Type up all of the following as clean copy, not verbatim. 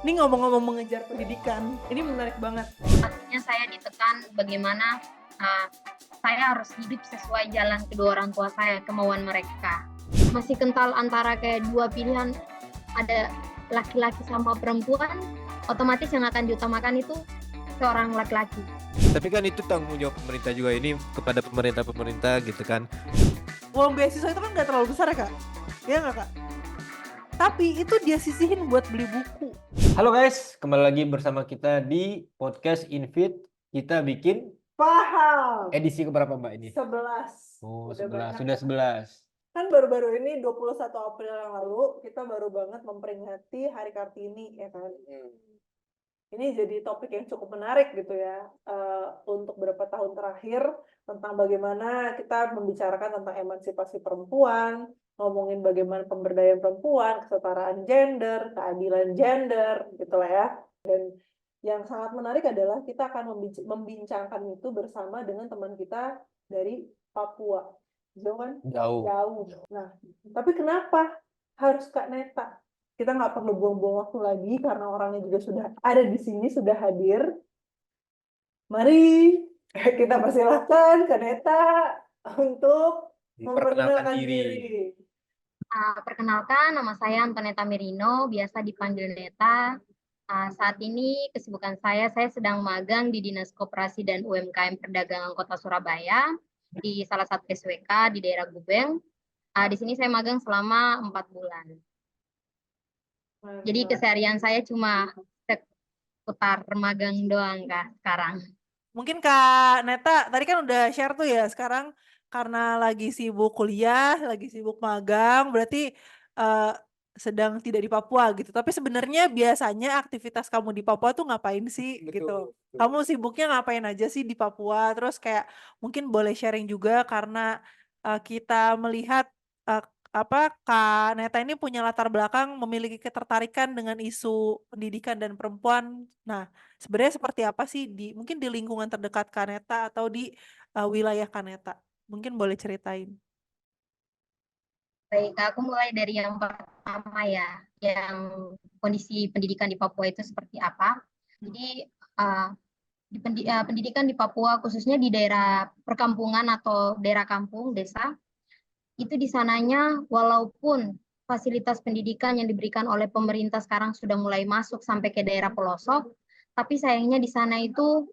Ini ngomong-ngomong mengejar pendidikan, ini menarik banget. Artinya saya ditekan bagaimana saya harus hidup sesuai jalan kedua orang tua saya, kemauan mereka. Masih kental antara kayak dua pilihan, ada laki-laki sama perempuan, otomatis yang akan diutamakan itu seorang laki-laki. Tapi kan itu tanggung jawab pemerintah juga, ini kepada pemerintah gitu kan. Uang beasiswa itu kan nggak terlalu besar ya kak? Iya nggak kak? Tapi itu dia sisihin buat beli buku. Halo guys, kembali lagi bersama kita di podcast Invite. Kita bikin Paham. edisi keberapa Mbak ini? 11. Oh, Udah 11, sudah 11. Kan baru-baru ini 21 April yang lalu kita baru banget memperingati Hari Kartini ya kan. Ini jadi topik yang cukup menarik gitu ya, untuk beberapa tahun terakhir tentang bagaimana kita membicarakan tentang emansipasi perempuan, ngomongin bagaimana pemberdayaan perempuan, kesetaraan gender, keadilan gender gitu lah ya. Dan yang sangat menarik adalah kita akan membincangkan itu bersama dengan teman kita dari Papua. Jauh kan? Jauh. Jauh. Nah, tapi kenapa harus Kak Neta? Kita nggak perlu buang-buang waktu lagi karena orangnya juga sudah ada di sini, sudah hadir. Mari kita persilahkan Kak Neta untuk memperkenalkan diri. Perkenalkan, nama saya Antoneta Merino, biasa dipanggil Neta. Saat ini kesibukan saya sedang magang di Dinas Koperasi dan UMKM Perdagangan Kota Surabaya di salah satu SWK di daerah Gubeng. Di sini saya magang selama 4 bulan. Jadi keseharian saya cuma seputar magang doang Kak sekarang. Mungkin Kak Neta tadi kan udah share tuh ya, sekarang karena lagi sibuk kuliah, lagi sibuk magang, berarti sedang tidak di Papua gitu. Tapi sebenarnya biasanya aktivitas kamu di Papua tuh ngapain sih gitu? Kamu sibuknya ngapain aja sih di Papua? Terus kayak mungkin boleh sharing juga karena kita melihat uh, Kak Neta ini punya latar belakang memiliki ketertarikan dengan isu pendidikan dan perempuan. Nah, sebenarnya seperti apa sih mungkin di lingkungan terdekat Kaneta atau di wilayah Kaneta? Mungkin boleh ceritain. Baik, aku mulai dari yang pertama ya, yang kondisi pendidikan di Papua itu seperti apa. Jadi pendidikan di Papua khususnya di daerah perkampungan atau daerah kampung, desa, itu di sananya walaupun fasilitas pendidikan yang diberikan oleh pemerintah sekarang sudah mulai masuk sampai ke daerah pelosok, tapi sayangnya di sana itu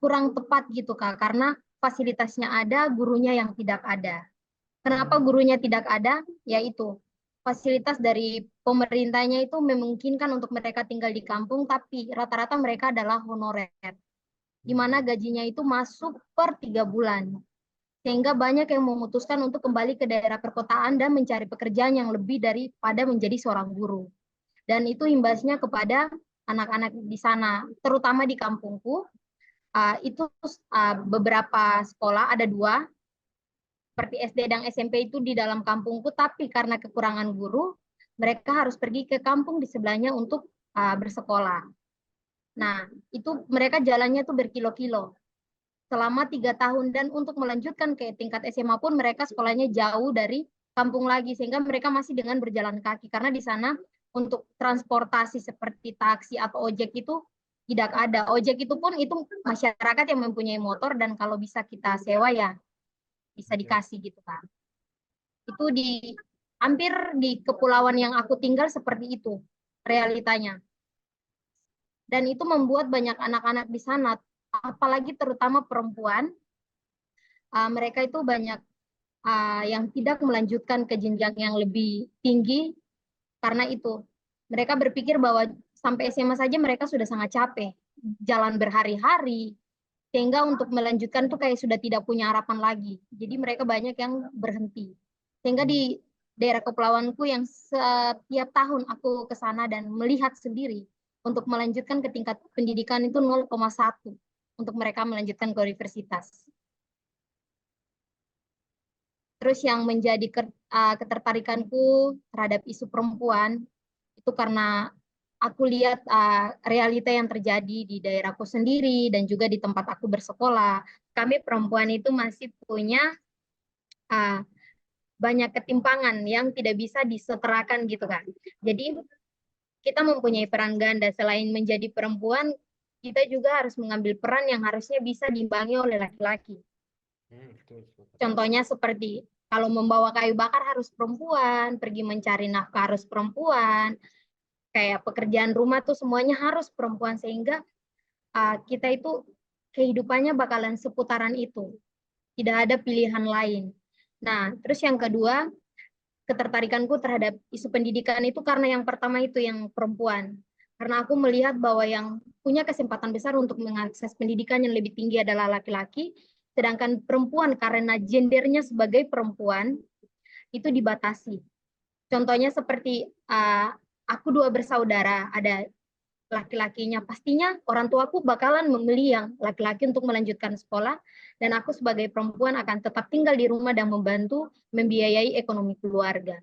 kurang tepat gitu Kak, karena fasilitasnya ada, gurunya yang tidak ada. Kenapa gurunya tidak ada? Yaitu fasilitas dari pemerintahnya itu memungkinkan untuk mereka tinggal di kampung, tapi rata-rata mereka adalah honorer, di mana gajinya itu masuk per 3 bulan. Sehingga banyak yang memutuskan untuk kembali ke daerah perkotaan dan mencari pekerjaan yang lebih daripada menjadi seorang guru. Dan itu imbasnya kepada anak-anak di sana, terutama di kampungku. Itu beberapa sekolah, ada 2, seperti SD dan SMP itu di dalam kampungku, tapi karena kekurangan guru, mereka harus pergi ke kampung di sebelahnya untuk bersekolah. Nah, itu mereka jalannya tuh berkilo-kilo selama 3 tahun, dan untuk melanjutkan ke tingkat SMA pun mereka sekolahnya jauh dari kampung lagi, sehingga mereka masih dengan berjalan kaki karena di sana untuk transportasi seperti taksi atau ojek itu tidak ada. Ojek itu pun itu masyarakat yang mempunyai motor, dan kalau bisa kita sewa ya bisa dikasih gitu kan. Itu di hampir di kepulauan yang aku tinggal seperti itu realitanya. Dan itu membuat banyak anak-anak di sana, apalagi terutama perempuan, mereka itu banyak yang tidak melanjutkan ke jenjang yang lebih tinggi karena itu. Mereka berpikir bahwa sampai SMA saja mereka sudah sangat capek, jalan berhari-hari, sehingga untuk melanjutkan tuh kayak sudah tidak punya harapan lagi. Jadi mereka banyak yang berhenti. Sehingga di daerah kepulauanku yang setiap tahun aku ke sana dan melihat sendiri untuk melanjutkan ke tingkat pendidikan itu 0,1 untuk mereka melanjutkan ke universitas. Terus yang menjadi ketertarikanku terhadap isu perempuan itu karena aku lihat realita yang terjadi di daerahku sendiri dan juga di tempat aku bersekolah. Kami perempuan itu masih punya uh, banyak ketimpangan yang tidak bisa disetarakan gitu kan. Jadi kita mempunyai peran ganda. Selain menjadi perempuan, kita juga harus mengambil peran yang harusnya bisa diimbangi oleh laki-laki. Contohnya seperti kalau membawa kayu bakar harus perempuan, pergi mencari nafkah harus perempuan, kayak pekerjaan rumah tuh semuanya harus perempuan, sehingga kita itu kehidupannya bakalan seputaran itu. Tidak ada pilihan lain. Nah, terus yang kedua, ketertarikanku terhadap isu pendidikan itu karena yang pertama itu yang perempuan. Karena aku melihat bahwa yang punya kesempatan besar untuk mengakses pendidikan yang lebih tinggi adalah laki-laki, sedangkan perempuan karena gendernya sebagai perempuan itu dibatasi. Contohnya seperti aku 2 bersaudara, ada laki-lakinya, pastinya orang tuaku bakalan memilih yang laki-laki untuk melanjutkan sekolah, dan aku sebagai perempuan akan tetap tinggal di rumah dan membantu membiayai ekonomi keluarga.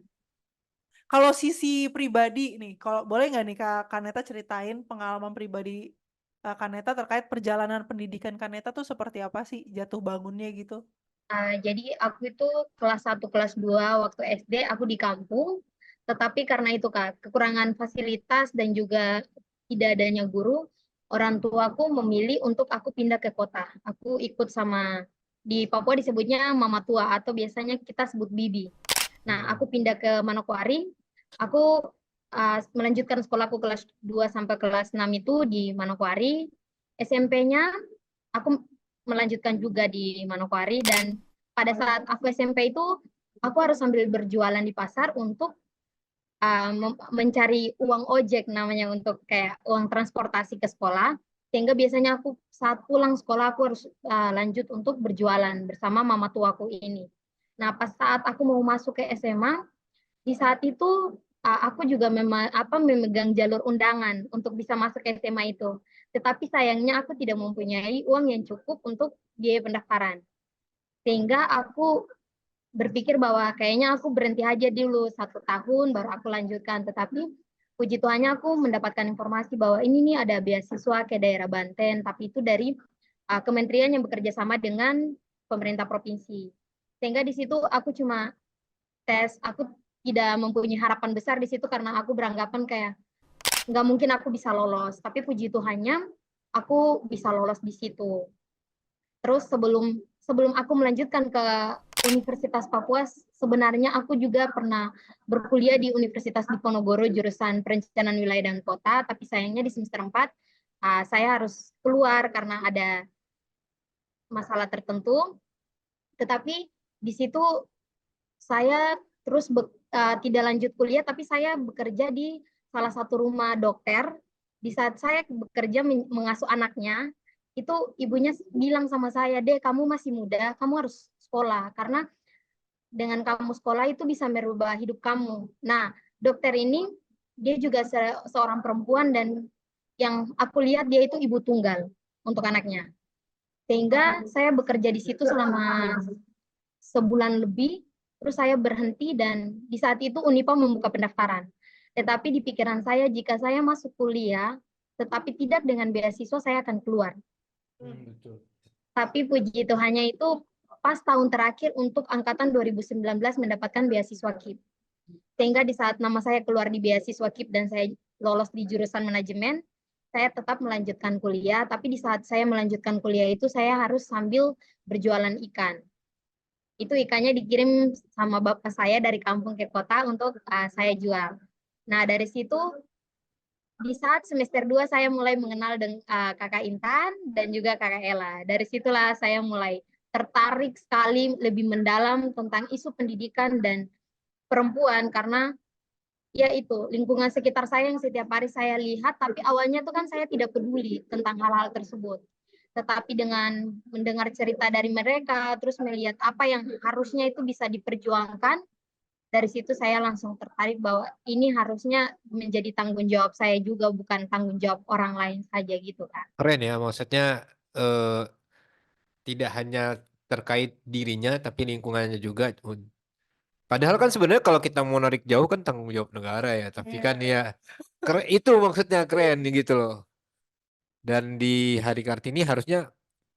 Kalau sisi pribadi nih, kalau boleh nggak nih Kak Kaneta ceritain pengalaman pribadi Kaneta terkait perjalanan pendidikan Kaneta tuh seperti apa sih jatuh bangunnya gitu? Jadi aku itu kelas 1, kelas 2 waktu SD aku di kampung, tetapi karena itu Kak, kekurangan fasilitas dan juga tidak adanya guru, orang tuaku memilih untuk aku pindah ke kota. Aku ikut sama, di Papua disebutnya mama tua atau biasanya kita sebut bibi. Nah, aku pindah ke Manokwari, aku melanjutkan sekolahku kelas 2 sampai kelas 6 itu di Manokwari. SMP-nya aku melanjutkan juga di Manokwari, dan pada saat aku SMP itu aku harus sambil berjualan di pasar untuk mencari uang ojek namanya, untuk kayak uang transportasi ke sekolah, sehingga biasanya aku saat pulang sekolah aku harus lanjut untuk berjualan bersama mama tuaku ini. Nah, pas saat aku mau masuk ke SMA, di saat itu aku juga memegang jalur undangan untuk bisa masuk ke SMA itu. Tetapi sayangnya aku tidak mempunyai uang yang cukup untuk biaya pendaftaran. Sehingga aku berpikir bahwa kayaknya aku berhenti aja dulu 1 tahun baru aku lanjutkan. Tetapi puji Tuhannya aku mendapatkan informasi bahwa ini nih ada beasiswa ke daerah Banten, tapi itu dari kementerian yang bekerja sama dengan pemerintah provinsi. Sehingga di situ aku cuma tes, aku tidak mempunyai harapan besar di situ karena aku beranggapan kayak nggak mungkin aku bisa lolos. Tapi puji Tuhannya aku bisa lolos di situ. Terus sebelum aku melanjutkan ke Universitas Papua, sebenarnya aku juga pernah berkuliah di Universitas Diponegoro jurusan Perencanaan Wilayah dan Kota, tapi sayangnya di semester 4 saya harus keluar karena ada masalah tertentu. Tetapi di situ saya terus tidak lanjut kuliah, tapi saya bekerja di salah satu rumah dokter. Di saat saya bekerja mengasuh anaknya, itu ibunya bilang sama saya, "Dek, kamu masih muda, kamu harus sekolah, karena dengan kamu sekolah itu bisa merubah hidup kamu." Nah, dokter ini dia juga seorang perempuan, dan yang aku lihat dia itu ibu tunggal untuk anaknya. Sehingga saya bekerja di situ selama sebulan lebih, terus saya berhenti, dan di saat itu Unipa membuka pendaftaran. Tetapi di pikiran saya, jika saya masuk kuliah, tetapi tidak dengan beasiswa, saya akan keluar. Betul. Tapi puji Tuhannya itu pas tahun terakhir untuk angkatan 2019 mendapatkan beasiswa KIP. Sehingga di saat nama saya keluar di beasiswa KIP dan saya lolos di jurusan manajemen, saya tetap melanjutkan kuliah, tapi di saat saya melanjutkan kuliah itu saya harus sambil berjualan ikan. Itu ikannya dikirim sama bapak saya dari kampung ke kota untuk saya jual. Nah, dari situ di saat semester 2 saya mulai mengenal dengan kakak Intan dan juga kakak Ella. Dari situlah saya mulai tertarik sekali lebih mendalam tentang isu pendidikan dan perempuan, karena ya itu lingkungan sekitar saya yang setiap hari saya lihat, tapi awalnya tuh kan saya tidak peduli tentang hal-hal tersebut. Tetapi dengan mendengar cerita dari mereka, terus melihat apa yang harusnya itu bisa diperjuangkan, dari situ saya langsung tertarik bahwa ini harusnya menjadi tanggung jawab saya juga, bukan tanggung jawab orang lain saja gitu kan. Keren ya, maksudnya tidak hanya terkait dirinya tapi lingkungannya juga. Padahal kan sebenarnya kalau kita mau narik jauh kan tanggung jawab negara ya, tapi kan ya keren, itu maksudnya keren gitu loh. Dan di Hari Kartini harusnya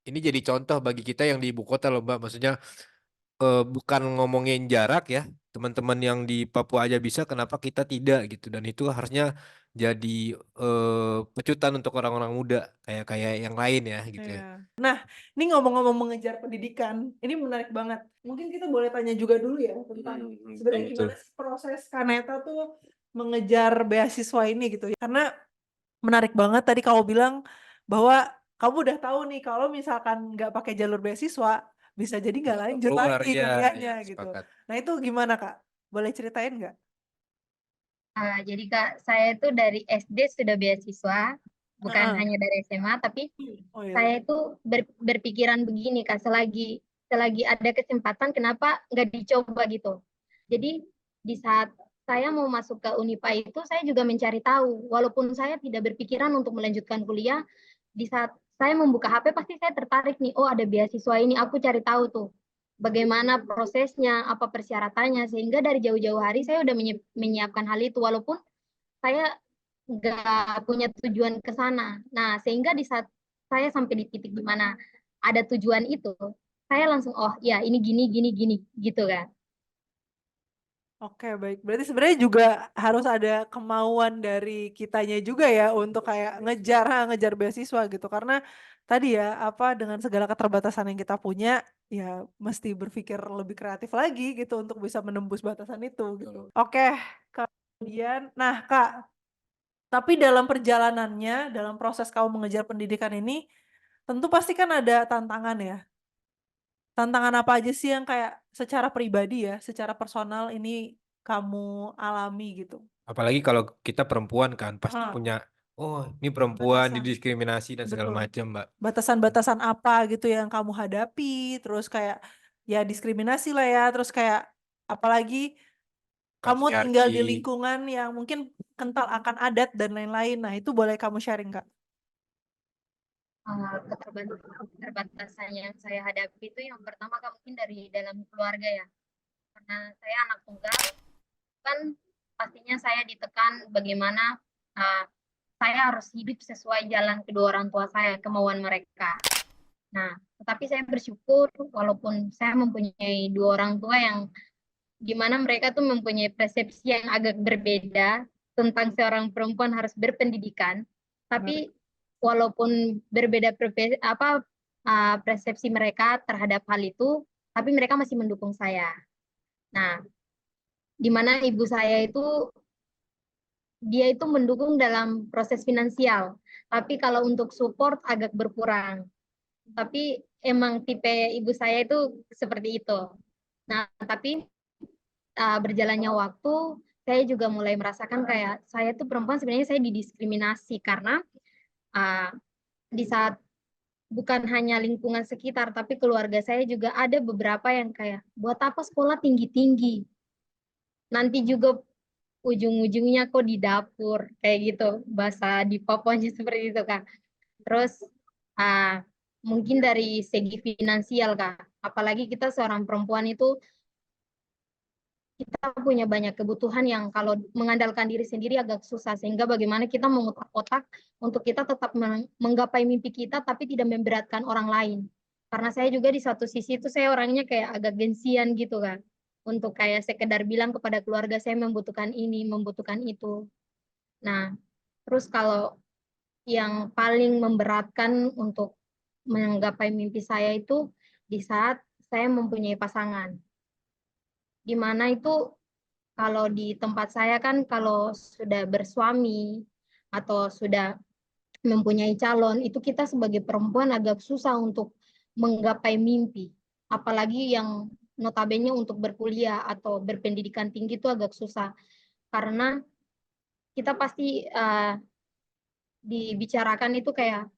ini jadi contoh bagi kita yang di ibu kota loh Mbak. Maksudnya bukan ngomongin jarak ya, teman-teman yang di Papua aja bisa, kenapa kita tidak gitu. Dan itu harusnya jadi pecutan untuk orang-orang muda kayak kayak yang lain ya gitu ya. Iya. Nah, ini ngomong-ngomong mengejar pendidikan, ini menarik banget. Mungkin kita boleh tanya juga dulu ya tentang sebenarnya Betul. gimana sih proses Kaneta tuh mengejar beasiswa ini gitu ya. Karena menarik banget tadi kamu bilang bahwa kamu udah tahu nih kalau misalkan nggak pakai jalur beasiswa bisa jadi nggak Nggak lanjut keluar lagi ya, kuliahnya gitu. sepakat. Nah itu gimana Kak? Boleh ceritain nggak? Jadi Kak, saya itu dari SD sudah beasiswa, bukan Heeh. hanya dari SMA, tapi Oh iya. saya itu berpikiran begini Kak, selagi ada kesempatan, kenapa nggak dicoba gitu. Jadi di saat saya mau masuk ke Unipa itu, saya juga mencari tahu, walaupun saya tidak berpikiran untuk melanjutkan kuliah, di saat saya membuka HP pasti saya tertarik nih, oh ada beasiswa ini, aku cari tahu tuh bagaimana prosesnya, apa persyaratannya, sehingga dari jauh-jauh hari saya udah menyiapkan hal itu, walaupun saya nggak punya tujuan ke sana. Nah, sehingga di saat saya sampai di titik di mana ada tujuan itu, saya langsung, oh ya ini gini, gini, gini, gitu kan. Oke, baik. Berarti sebenarnya juga harus ada kemauan dari kitanya juga ya untuk kayak ngejar beasiswa gitu. Karena tadi ya apa dengan segala keterbatasan yang kita punya ya mesti berpikir lebih kreatif lagi gitu untuk bisa menembus batasan itu gitu. Oke, kemudian nah Kak, tapi dalam perjalanannya, dalam proses kamu mengejar pendidikan ini tentu pasti kan ada tantangan ya. Tantangan apa aja sih yang kayak secara pribadi ya, secara personal ini kamu alami gitu? Apalagi kalau kita perempuan kan pasti Heeh, punya, oh ini perempuan batasan, didiskriminasi dan segala betul. macam, Mbak. Batasan-batasan apa gitu yang kamu hadapi, terus kayak ya diskriminasi lah ya, terus kayak apalagi kamu tinggal di Patriarki. lingkungan yang mungkin kental akan adat dan lain-lain. Nah, itu boleh kamu sharing, Kak? Keterbatasan yang saya hadapi itu yang pertama kan mungkin dari dalam keluarga ya. Karena saya anak tunggal, kan pastinya saya ditekan bagaimana uh, saya harus hidup sesuai jalan kedua orang tua saya, kemauan mereka. Nah, tetapi saya bersyukur walaupun saya mempunyai dua orang tua yang dimana mereka tuh mempunyai persepsi yang agak berbeda tentang seorang perempuan harus berpendidikan, Menarik. tapi walaupun berbeda persepsi mereka terhadap hal itu, tapi mereka masih mendukung saya. Nah, dimana ibu saya itu dia itu mendukung dalam proses finansial, tapi kalau untuk support agak berkurang. Tapi emang tipe ibu saya itu seperti itu. Nah, tapi berjalannya waktu, saya juga mulai merasakan kayak saya tuh perempuan sebenarnya saya didiskriminasi karena uh, di saat bukan hanya lingkungan sekitar, tapi keluarga saya juga ada beberapa yang kayak buat apa sekolah tinggi-tinggi, nanti juga ujung-ujungnya kok di dapur kayak gitu, bahasa di Papuanya seperti itu Kak. Terus uh, mungkin dari segi finansial Kak, apalagi kita seorang perempuan itu kita punya banyak kebutuhan yang kalau mengandalkan diri sendiri agak susah, sehingga bagaimana kita memutar otak untuk kita tetap menggapai mimpi kita tapi tidak memberatkan orang lain. Karena saya juga di satu sisi itu saya orangnya kayak agak gengsian gitu kan, untuk kayak sekedar bilang kepada keluarga saya membutuhkan ini, membutuhkan itu. Nah, terus kalau yang paling memberatkan untuk menggapai mimpi saya itu di saat saya mempunyai pasangan, di mana itu kalau di tempat saya kan kalau sudah bersuami atau sudah mempunyai calon, itu kita sebagai perempuan agak susah untuk menggapai mimpi. Apalagi yang notabene untuk berkuliah atau berpendidikan tinggi itu agak susah. Karena kita pasti dibicarakan itu kayak,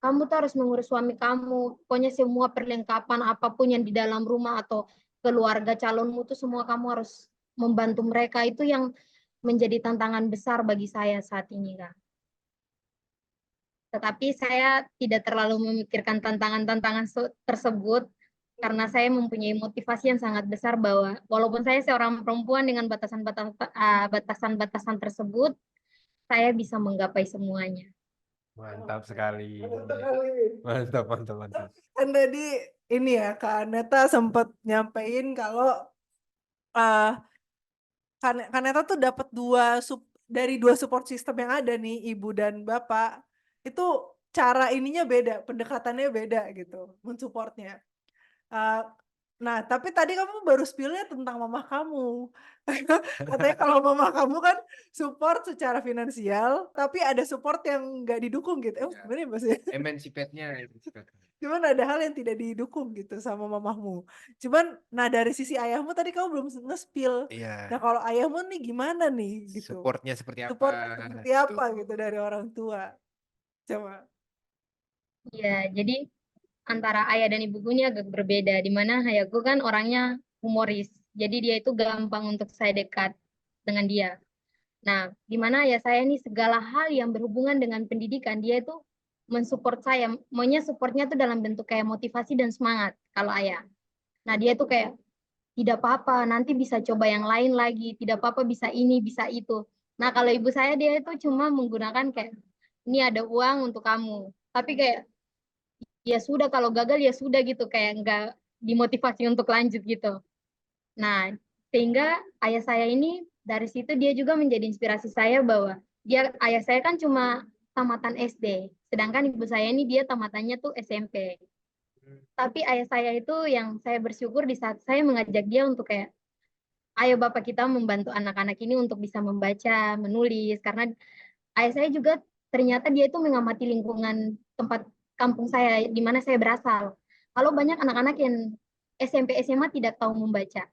kamu tuh harus mengurus suami kamu, pokoknya semua perlengkapan apapun yang di dalam rumah atau keluarga calonmu tuh semua kamu harus membantu mereka. Itu yang menjadi tantangan besar bagi saya saat ini, Kak. Tetapi saya tidak terlalu memikirkan tantangan-tantangan tersebut karena saya mempunyai motivasi yang sangat besar bahwa walaupun saya seorang perempuan dengan batasan-batasan tersebut, saya bisa menggapai semuanya. Mantap sekali. Mantap sekali. Mantap, mantap, mantap. Kan tadi ini ya Kak Neta sempat nyampein kalau uh, Kaneta tuh dapat dari dua support system yang ada nih, ibu dan bapak, itu cara ininya beda, pendekatannya beda gitu, mensupportnya. Eee, nah tapi tadi kamu baru spill-nya tentang mama kamu. Katanya kalau mama kamu kan support secara finansial, tapi ada support yang nggak didukung gitu. Ya. Gimana ya Mas ya? Emancipate-nya. Cuman ada hal yang tidak didukung gitu sama mamamu. Cuman, nah dari sisi ayahmu tadi kamu belum nge-spill. Nah Iya. kalau ayahmu nih gimana nih gitu? Supportnya seperti apa? Support-nya seperti Gitu. apa gitu dari orang tua? Coba. Ya, jadi antara ayah dan ibuku ini agak berbeda, di mana ayahku kan orangnya humoris. Jadi dia itu gampang untuk saya dekat dengan dia. Nah, di mana ayah saya ini segala hal yang berhubungan dengan pendidikan, dia itu mensupport saya. Maunya supportnya tuh dalam bentuk kayak motivasi dan semangat kalau ayah. Nah, dia tuh kayak tidak apa-apa, nanti bisa coba yang lain lagi, tidak apa-apa bisa ini, bisa itu. Nah, kalau ibu saya dia itu cuma menggunakan kayak ini ada uang untuk kamu. Tapi kayak ya sudah kalau gagal ya sudah gitu kayak nggak dimotivasi untuk lanjut gitu. Nah, sehingga ayah saya ini dari situ dia juga menjadi inspirasi saya bahwa ayah saya kan cuma tamatan SD, sedangkan ibu saya ini dia tamatannya tuh SMP. Tapi ayah saya itu yang saya bersyukur di saat saya mengajak dia untuk kayak ayo bapak kita membantu anak-anak ini untuk bisa membaca, menulis karena ayah saya juga ternyata dia itu mengamati lingkungan tempat kampung saya di mana saya berasal. Kalau banyak anak-anak yang SMP SMA tidak tahu membaca.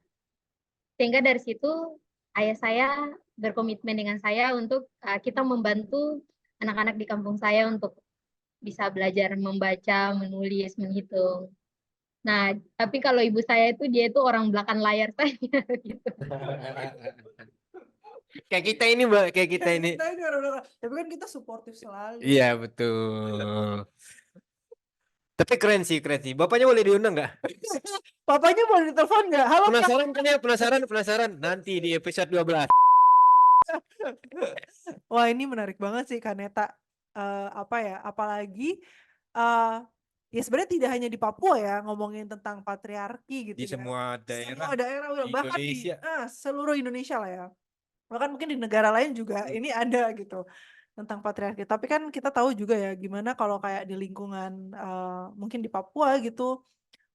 Sehingga dari situ ayah saya berkomitmen dengan saya untuk kita membantu anak-anak di kampung saya untuk bisa belajar membaca, menulis, menghitung. Nah, tapi kalau ibu saya itu dia itu orang belakang layar saya gitu. Kayak kita ini, Mbak, kayak kita ini. Kita ini orang-orang, tapi kan kita suportif selalu. Iya, betul. Tapi keren sih, keren sih. Bapaknya boleh diundang nggak? Papanya boleh ditelepon nggak? Halo Kak. Penasaran kan ya? Penasaran. Nanti di episode 12. Wah ini menarik banget sih Kaneta. Apa ya? Apalagi eh ya sebenarnya tidak hanya di Papua ya ngomongin tentang patriarki gitu Di ya. semua daerah Semua daerah di bahkan di Indonesia. seluruh Indonesia lah ya. Bahkan mungkin di negara lain juga ini ada gitu tentang patriarki. Tapi kan kita tahu juga ya gimana kalau kayak di lingkungan mungkin di Papua gitu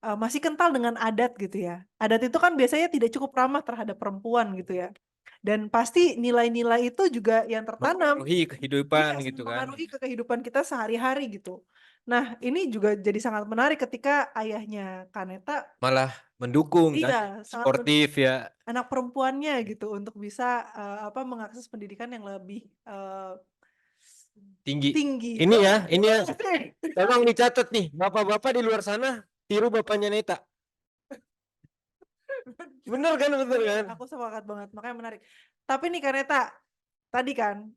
masih kental dengan adat gitu ya. Adat itu kan biasanya tidak cukup ramah terhadap perempuan gitu ya. Dan pasti nilai-nilai itu juga yang tertanam Mempengaruhi kehidupan iya, gitu kan. mempengaruhi ke kehidupan kita sehari-hari gitu. Nah, ini juga jadi sangat menarik ketika ayahnya Kaneta Malah mendukung kan. iya, sangat Sportif ya. anak perempuannya gitu untuk bisa apa mengakses pendidikan yang lebih Tinggi. tinggi. Ini ya. Tolong dicatat nih. Bapak-bapak di luar sana, tiru bapaknya Neta. Bener kan? Aku sepakat banget, makanya menarik. Tapi nih Kaneta, tadi kan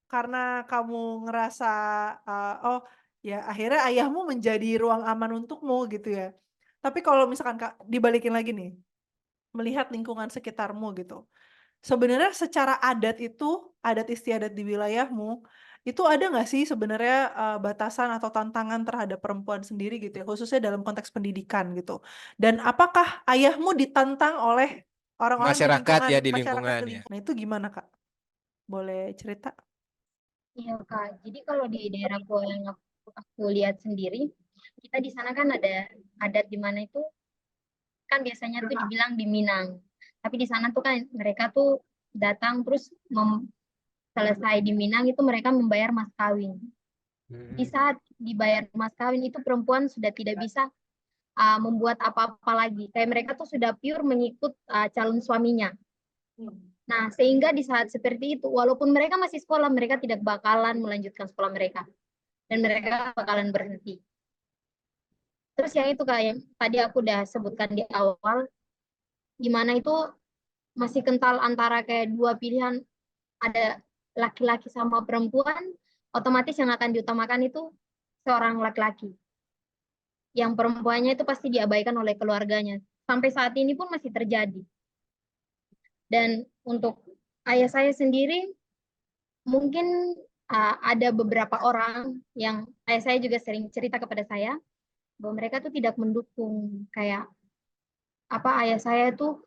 karena kamu ngerasa oh ya akhirnya ayahmu menjadi ruang aman untukmu gitu ya. Tapi kalau misalkan Kak dibalikin lagi nih, melihat lingkungan sekitarmu gitu. Sebenarnya secara adat itu, adat istiadat di wilayahmu, itu ada nggak sih sebenarnya batasan atau tantangan terhadap perempuan sendiri gitu ya, khususnya dalam konteks pendidikan gitu. Dan apakah ayahmu ditantang oleh orang-orang di Masyarakat lingkungan, ya di masyarakat lingkungan di ya. lingkungan? Nah itu gimana Kak? Boleh cerita? Iya Kak, jadi kalau di daerahku yang aku lihat sendiri, kita di sana kan ada adat di mana itu kan biasanya tuh dibilang di Minang. Tapi di sana tuh kan mereka tuh datang terus selesai di Minang itu mereka membayar mas kawin. Di saat dibayar mas kawin itu perempuan sudah tidak bisa membuat apa-apa lagi. Kayak mereka tuh sudah pure mengikut calon suaminya. Nah, sehingga di saat seperti itu, walaupun mereka masih sekolah, mereka tidak bakalan melanjutkan sekolah mereka. Dan mereka bakalan berhenti. Terus yang itu Kak, yang tadi aku udah sebutkan di awal, gimana itu masih kental antara kayak dua pilihan, ada laki-laki sama perempuan, otomatis yang akan diutamakan itu seorang laki-laki. Yang perempuannya itu pasti diabaikan oleh keluarganya. Sampai saat ini pun masih terjadi. Dan untuk ayah saya sendiri, mungkin ada beberapa orang yang ayah saya juga sering cerita kepada saya, bahwa mereka tuh tidak mendukung kayak apa ayah saya tuh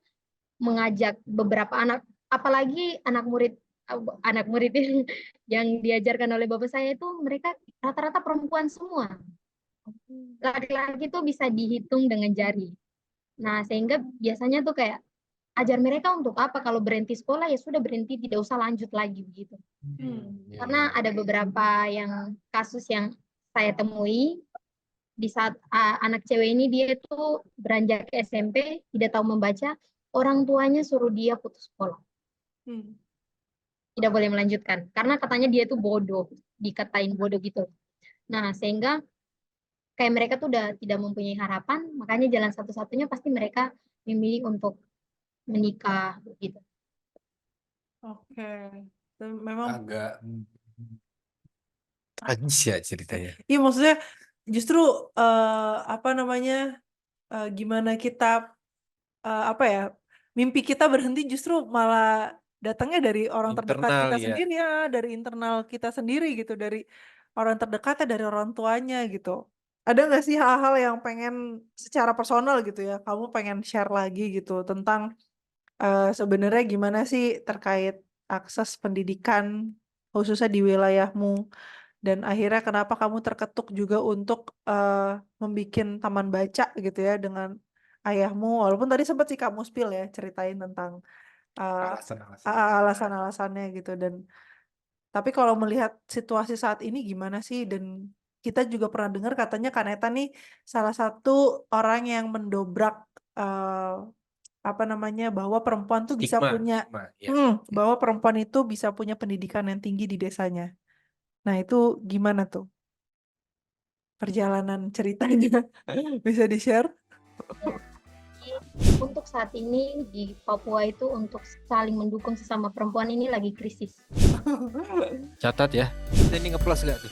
mengajak beberapa anak, apalagi anak murid anak murid yang diajarkan oleh bapak saya itu mereka rata-rata perempuan semua. Laki-laki tuh bisa dihitung dengan jari. Nah, sehingga biasanya tuh kayak ajar mereka untuk apa? Kalau berhenti sekolah ya sudah berhenti, tidak usah lanjut lagi begitu. Ya, Karena ada beberapa yang kasus yang saya temui di saat anak cewek ini dia tuh beranjak SMP, tidak tahu membaca, orang tuanya suruh dia putus sekolah. Tidak boleh melanjutkan karena katanya dia tuh bodoh, dikatain bodoh gitu. Nah, sehingga kayak mereka tuh udah tidak mempunyai harapan, makanya jalan satu-satunya pasti mereka memilih untuk menikah gitu. Oke. Memang agak tragis ya ceritanya. iya maksudnya justru apa namanya gimana kita apa ya mimpi kita berhenti justru malah datangnya dari orang terdekat Internal kita ya. sendiri ya, dari internal kita sendiri gitu, dari orang terdekatnya, dari orang tuanya gitu. Ada nggak sih hal-hal yang pengen secara personal gitu ya, kamu pengen share lagi gitu tentang sebenarnya gimana sih terkait akses pendidikan khususnya di wilayahmu? Dan akhirnya kenapa kamu terketuk juga untuk membuat taman baca gitu ya dengan ayahmu, walaupun tadi sempat sih kamu spill ya ceritain tentang Alasan-alasan. alasan-alasannya gitu. Dan tapi kalau melihat situasi saat ini gimana sih? Dan kita juga pernah dengar katanya Kaneta nih salah satu orang yang mendobrak apa namanya bahwa perempuan tuh bisa punya Stigma, ya. bahwa perempuan itu bisa punya pendidikan yang tinggi di desanya. Nah, itu gimana tuh perjalanan ceritanya? Bisa di-share? Untuk saat ini di Papua itu untuk saling mendukung sesama perempuan ini lagi krisis. Catat ya. Ini nge-plus gak tuh?